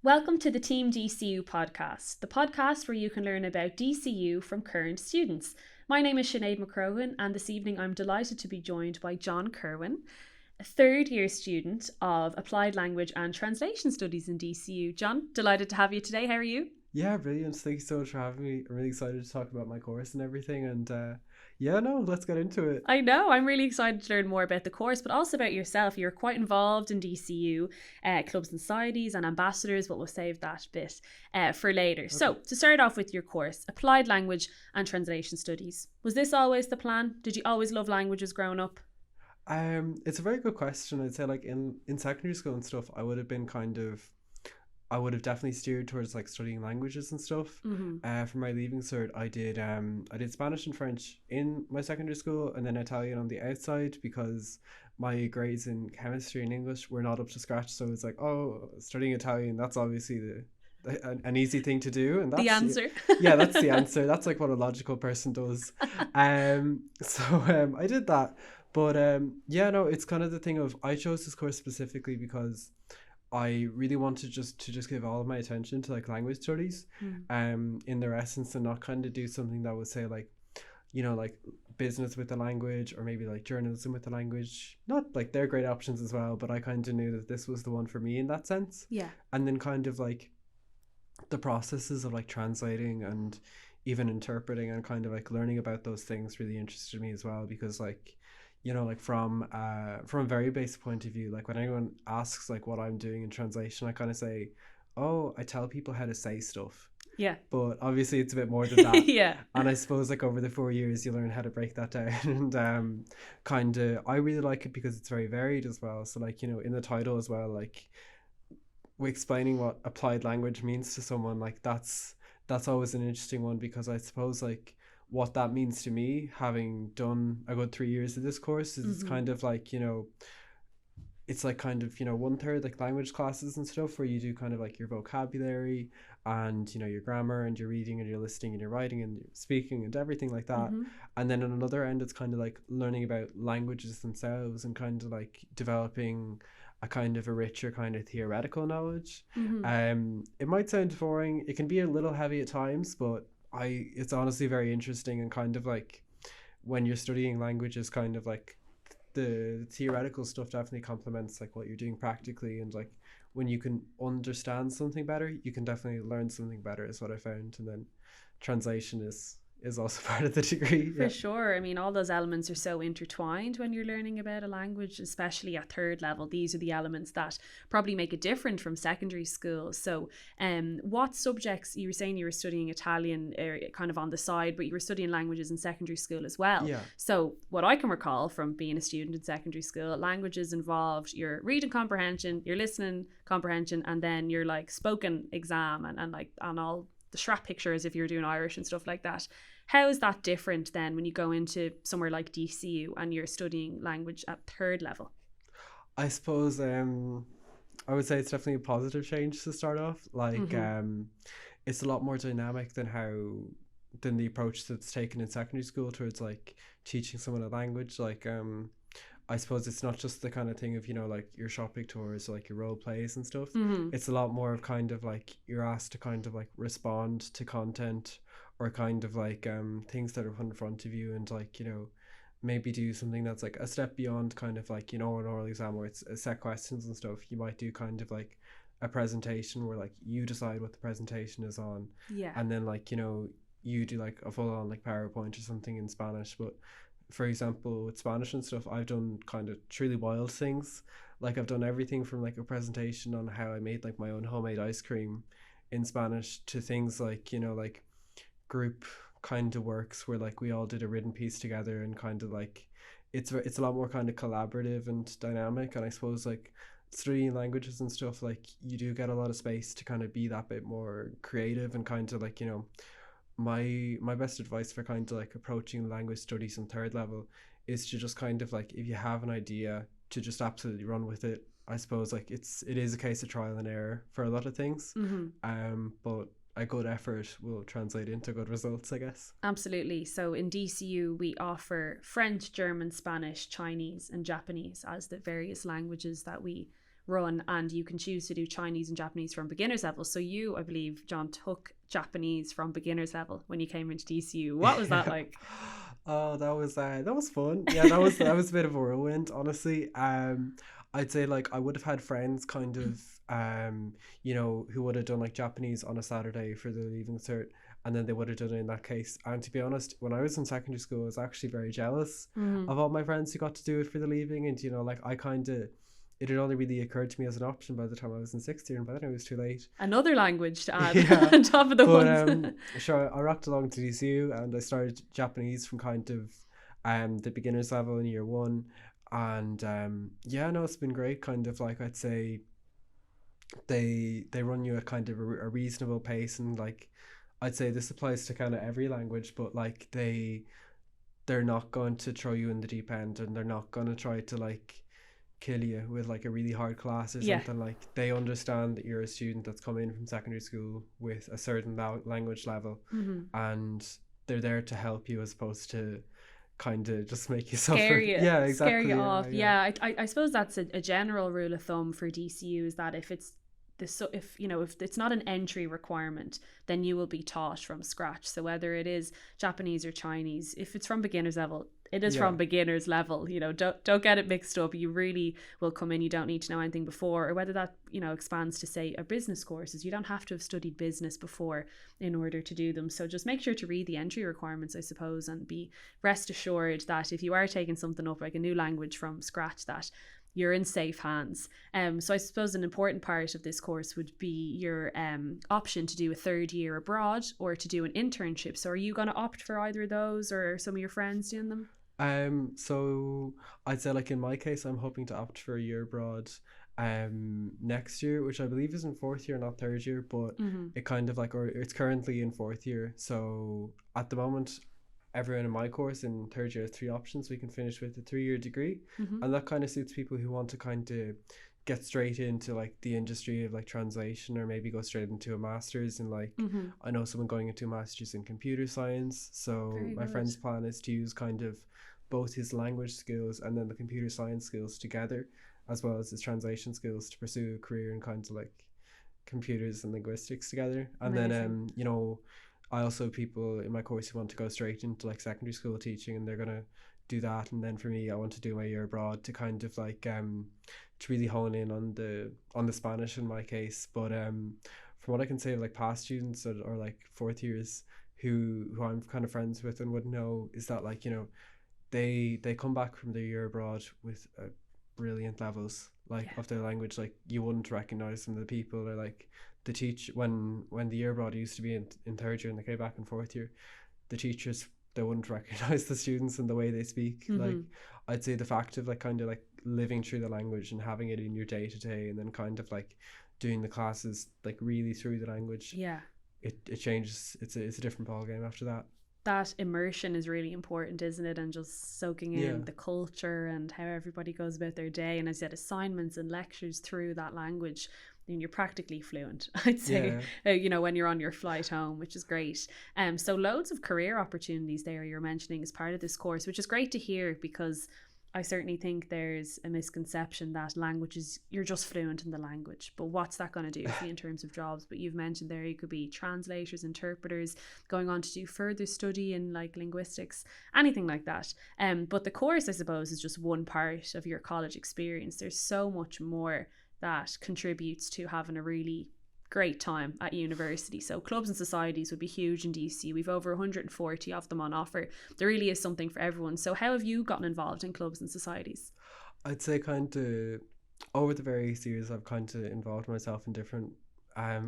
Welcome to the Team DCU podcast, the podcast where you can learn about DCU from current students. My name is Sinead McCrohan, and this evening I'm delighted to be joined by John Kirwan, a third year student of Applied Language and Translation Studies in DCU. John, delighted to have you today. How are you? Yeah, brilliant. Thank you so much for having me. I'm really excited to talk about my course and everything. And let's get into it. I know, I'm really excited to learn more about the course, but also about yourself. You're quite involved in DCU, clubs and societies and ambassadors, but we'll save that bit for later. Okay. So, to start off with your course, Applied Language and Translation Studies. Was this always the plan? Did you always love languages growing up? It's a very good question. I'd say like in secondary school and stuff, I would have definitely steered towards like studying languages and stuff. For my leaving cert, I did Spanish and French in my secondary school, and then Italian on the outside because my grades in chemistry and English were not up to scratch. So it's like, oh, studying Italian, that's obviously an easy thing to do, and that's the answer. Yeah, that's the answer. That's like what a logical person does. So I did that, but it's kind of the thing of I chose this course specifically because I really wanted to just give all of my attention to like language studies in their essence, and not kind of do something that would say like, you know, like business with the language or maybe like journalism with the language. Not like they're great options as well, but I kind of knew that this was the one for me in that sense. Yeah. And then kind of like the processes of like translating and even interpreting and kind of like learning about those things really interested me as well, because like, you know, like from a very basic point of view, like when anyone asks like what I'm doing in translation, I kind of say, oh, I tell people how to say stuff. Yeah. But obviously it's a bit more than that. Yeah. And I suppose like over the 4 years you learn how to break that down. And kind of I really like it because it's very varied as well. So like, you know, in the title as well, like explaining what applied language means to someone, like that's always an interesting one, because I suppose like what that means to me, having done a good 3 years of this course, is kind of like, you know, it's like kind of, you know, 1/3 like language classes and stuff where you do kind of like your vocabulary and, you know, your grammar and your reading and your listening and your writing and your speaking and everything like that. And then on another end, it's kind of like learning about languages themselves and kind of like developing a kind of a richer kind of theoretical knowledge. It might sound boring, it can be a little heavy at times, but it's honestly very interesting, and kind of like when you're studying languages, kind of like the theoretical stuff definitely complements like what you're doing practically, and like when you can understand something better, you can definitely learn something better, is what I found. And then translation is also part of the degree. For sure. I mean, all those elements are so intertwined when you're learning about a language, especially at third level. These are the elements that probably make it different from secondary school. So what subjects, you were saying you were studying Italian kind of on the side, but you were studying languages in secondary school as well. Yeah. So what I can recall from being a student in secondary school, languages involved your reading comprehension, your listening comprehension, and then your like spoken exam and like on all the strap pictures if you're doing Irish and stuff like that. How is that different then when you go into somewhere like DCU and you're studying language at third level? I suppose I would say it's definitely a positive change to start off. Like it's a lot more dynamic than the approach that's taken in secondary school towards like teaching someone a language. Like I suppose it's not just the kind of thing of, you know, like your shopping tours, like your role plays and stuff. It's a lot more of kind of like you're asked to kind of like respond to content, or kind of like things that are put in front of you, and like, you know, maybe do something that's like a step beyond kind of like, you know, an oral exam where it's set questions and stuff. You might do kind of like a presentation where like you decide what the presentation is on. Yeah. And then like, you know, you do like a full on like PowerPoint or something in Spanish. But for example, with Spanish and stuff, I've done kind of truly wild things. Like I've done everything from like a presentation on how I made like my own homemade ice cream in Spanish to things like, you know, like group kind of works where like we all did a written piece together, and kind of like it's a lot more kind of collaborative and dynamic. And I suppose like studying languages and stuff, like you do get a lot of space to kind of be that bit more creative, and kind of like, you know, my best advice for kind of like approaching language studies in third level is to just kind of like, if you have an idea, to just absolutely run with it. I suppose like it is a case of trial and error for a lot of things. But a good effort will translate into good results, I guess. Absolutely. So in DCU, we offer French, German, Spanish, Chinese, and Japanese as the various languages that we run, and you can choose to do Chinese and Japanese from beginner's level. So you, I believe, John, took Japanese from beginner's level when you came into DCU. What was that like? Oh, that was fun. Yeah, that was a bit of a whirlwind, honestly. I'd say like I would have had friends kind of who would have done like Japanese on a Saturday for the leaving cert, and then they would have done it in that case. And to be honest, when I was in secondary school, I was actually very jealous of all my friends who got to do it for the leaving, and like I kind of, it had only really occurred to me as an option by the time I was in sixth year, and by then it was too late. Another language to add Yeah. on top of the But ones. sure, I rocked along to DCU and I started Japanese from kind of the beginner's level in year one. And yeah, no, it's been great. Kind of like, I'd say they run you at kind of a reasonable pace, and like I'd say this applies to kind of every language, but like they're not going to throw you in the deep end, and they're not going to try to like kill you with like a really hard class or something. Like they understand that you're a student that's come in from secondary school with a certain language level, and they're there to help you as opposed to kind of just make you suffer. Scare you, Yeah, exactly. scare you off. I suppose that's a general rule of thumb for DCU, is that if it's if it's not an entry requirement, then you will be taught from scratch. So whether it is Japanese or Chinese, if it's from beginner's level, it is from beginner's level. Don't get it mixed up. You really will come in, you don't need to know anything before. Or whether that expands to, say, a business courses, you don't have to have studied business before in order to do them. So just make sure to read the entry requirements, I suppose, and be rest assured that if you are taking something up like a new language from scratch, that you're in safe hands. So I suppose an important part of this course would be your option to do a third year abroad or to do an internship. So are you going to opt for either of those, or are some of your friends doing them? So I'd say like in my case, I'm hoping to opt for a year abroad next year, which I believe is in fourth year, not third year, but it kind of like, or it's currently in fourth year. So at the moment, everyone in my course in third year has three options. We can finish with a 3-year degree, and that kind of suits people who want to kind of get straight into like the industry of like translation, or maybe go straight into a master's in like I know someone going into a master's in computer science. So my friend's plan is to use kind of both his language skills and then the computer science skills together, as well as his translation skills, to pursue a career in kind of like computers and linguistics together. And then I also have people in my course who want to go straight into like secondary school teaching, and they're gonna do that. And then for me, I want to do my year abroad to kind of like to really hone in on the Spanish in my case. But from what I can say of like past students or like fourth years who I'm kind of friends with and would know, is that like they come back from their year abroad with brilliant levels of their language. Like you wouldn't recognize some of the people, or like the teach when the year abroad used to be in third year and they came back in fourth year, the teachers, they wouldn't recognize the students and the way they speak. Like I'd say the fact of like kind of like living through the language and having it in your day to day, and then kind of like doing the classes like really through the language, it changes. It's a different ball game after that. That immersion is really important, isn't it? And just soaking in the culture and how everybody goes about their day. And as you said, assignments and lectures through that language, and you're practically fluent, I'd say, when you're on your flight home, which is great. So loads of career opportunities there you're mentioning as part of this course, which is great to hear, because I certainly think there's a misconception that languages, you're just fluent in the language, but what's that going to do for you in terms of jobs? But you've mentioned there you could be translators, interpreters, going on to do further study in like linguistics, anything like that. But the course, I suppose, is just one part of your college experience. There's so much more that contributes to having a really great time at university. So clubs and societies would be huge in DC. We've over 140 of them on offer. There really is something for everyone. So how have you gotten involved in clubs and societies? I'd say kind of over the various years I've kind of involved myself in different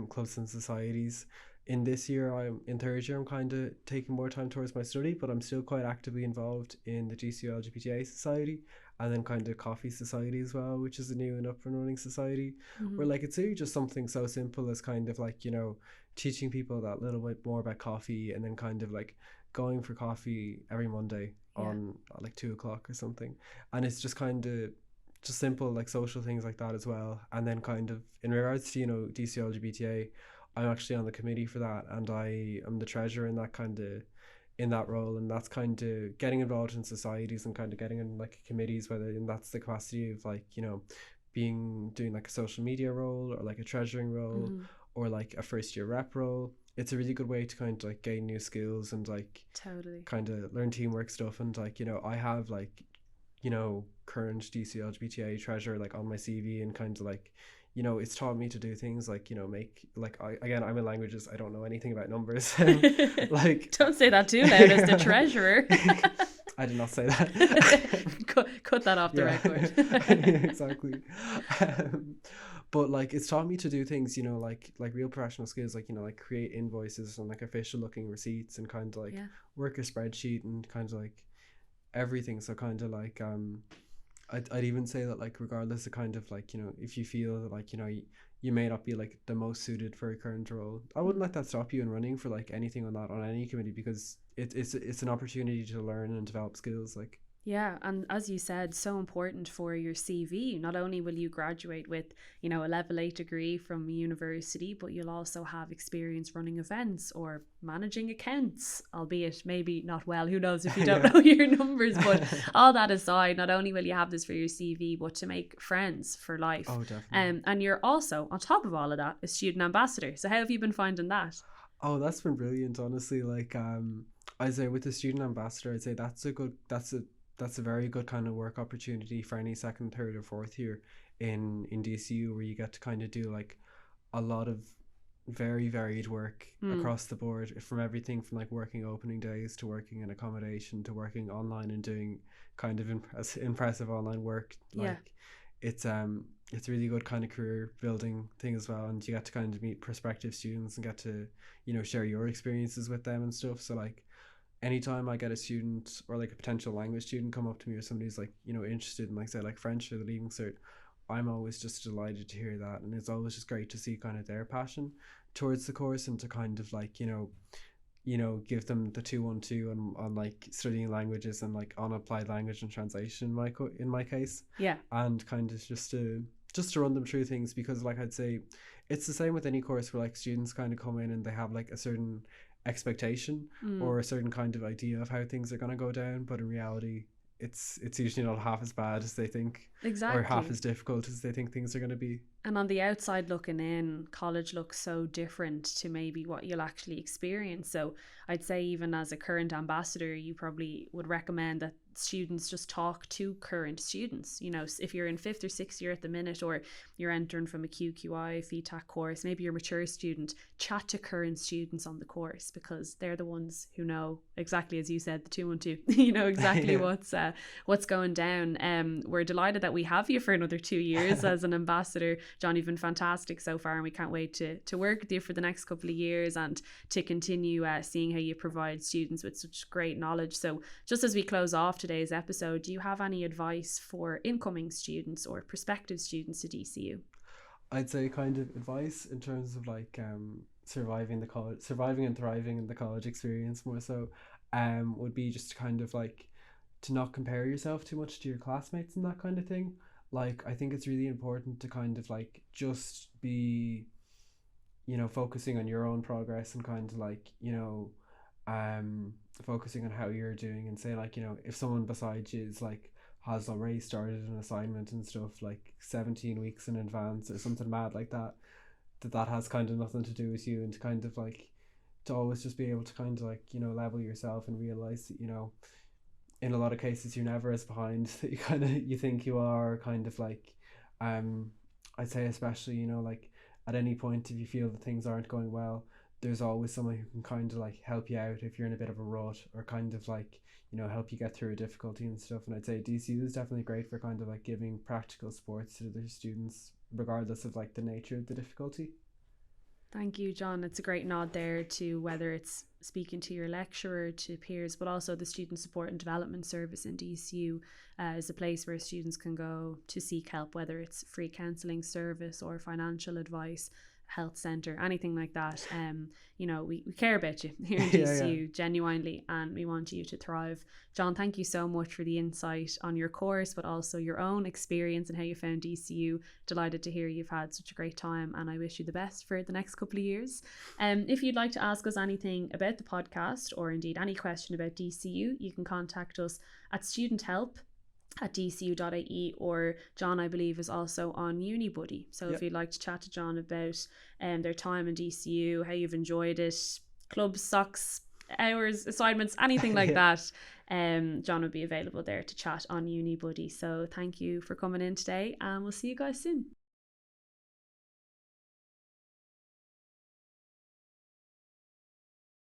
clubs and societies. In this year, I'm in third year, I'm kind of taking more time towards my study, but I'm still quite actively involved in the GCU LGBTI Society, and then kind of Coffee Society as well, which is a new and up and running society, where like it's really just something so simple as kind of like teaching people that little bit more about coffee, and then kind of like going for coffee every Monday on like 2 o'clock or something. And it's just kind of just simple like social things like that as well. And then kind of in regards to DCU LGBTA, I'm actually on the committee for that, and I am the treasurer in that role, and that's kind of getting involved in societies and kind of getting in like committees, whether and that's the capacity of like doing like a social media role or like a treasuring role or like a first year rep role. It's a really good way to kind of like gain new skills and like Totally. kind of learn teamwork stuff. And like, you know, I have like, you know, current DC LGBTI treasurer like on my CV, and kind of like, you know, it's taught me to do things like, you know, make like I'm in languages, I don't know anything about numbers. Like, don't say that too loud as the treasurer. I did not say that. cut that off the record. Exactly. But like, it's taught me to do things, you know, like real professional skills, like, you know, like create invoices and like official looking receipts and kind of like work a spreadsheet and kind of like everything. So kind of like I'd even say that like regardless of kind of like, you know, if you feel that like, you know, you may not be like the most suited for a current role, I wouldn't let that stop you in running for like anything on any committee, because it's an opportunity to learn and develop skills. Like, yeah, and as you said, so important for your CV. Not only will you graduate with, you know, a level 8 degree from university, but you'll also have experience running events or managing accounts, albeit maybe not well, who knows if you don't know your numbers. But all that aside, not only will you have this for your CV, but to make friends for life. Oh, definitely. And you're also, on top of all of that, a student ambassador. So how have you been finding that? Oh, that's been brilliant, honestly. Like, I'd say with the student ambassador, I'd say that's a very good kind of work opportunity for any second, third, or fourth year in DCU, where you get to kind of do like a lot of very varied work across the board, from everything from like working opening days to working in accommodation to working online and doing kind of impressive online work. Like, it's a really good kind of career building thing as well, and you get to kind of meet prospective students and get to, you know, share your experiences with them and stuff. So like, anytime I get a student or like a potential language student come up to me, or somebody who's like, you know, interested in like, say, like French or the Leaving Cert, I'm always just delighted to hear that. And it's always just great to see kind of their passion towards the course, and to kind of like, you know, give them the 212 on like studying languages and like on applied language and translation in my case. Yeah. And kind of just to run them through things, because like I'd say it's the same with any course where like students kind of come in and they have like a certain expectation or a certain kind of idea of how things are going to go down, but in reality it's usually not half as bad as they think, exactly, or half as difficult as they think things are going to be. And on the outside looking in, college looks so different to maybe what you'll actually experience. So I'd say even as a current ambassador, you probably would recommend that students just talk to current students. You know, if you're in 5th or 6th year at the minute, or you're entering from a QQI, FETAC course, maybe you're a mature student, chat to current students on the course, because they're the ones who know exactly, as you said, the 212, you know exactly what's going down. We're delighted that we have you for another 2 years as an ambassador. John, you've been fantastic so far, and we can't wait to work with you for the next couple of years and to continue seeing how you provide students with such great knowledge. So just as we close off today's episode, do you have any advice for incoming students or prospective students to DCU? I'd say kind of advice in terms of like surviving and thriving in the college experience more so would be just kind of like to not compare yourself too much to your classmates and that kind of thing. Like, I think it's really important to kind of like just be, you know, focusing on your own progress and kind of like, you know, focusing on how you're doing, and say like, you know, if someone beside you is like has already started an assignment and stuff like 17 weeks in advance or something mad like that, that has kind of nothing to do with you, and to kind of like to always just be able to kind of like, you know, level yourself and realize that, you know, in a lot of cases you're never as behind that you think you are, kind of like I'd say especially, you know, like at any point if you feel that things aren't going well, there's always someone who can kind of like help you out if you're in a bit of a rut, or kind of like, you know, help you get through a difficulty and stuff. And I'd say DCU is definitely great for kind of like giving practical supports to their students regardless of like the nature of the difficulty. Thank you, John. It's a great nod there to whether it's speaking to your lecturer, to peers, but also the Student Support and Development Service in DCU is a place where students can go to seek help, whether it's free counselling service or financial advice, health centre, anything like that. You know, we care about you here in DCU, genuinely, and we want you to thrive. John, thank you so much for the insight on your course, but also your own experience and how you found DCU. Delighted to hear you've had such a great time, and I wish you the best for the next couple of years. If you'd like to ask us anything about the podcast, or indeed any question about DCU, you can contact us at studenthelp at dcu.ie, or John, I believe, is also on UniBuddy. So if you'd like to chat to John about their time in DCU, how you've enjoyed it, clubs, socks, hours, assignments, anything like that, John would be available there to chat on UniBuddy. So thank you for coming in today, and we'll see you guys soon.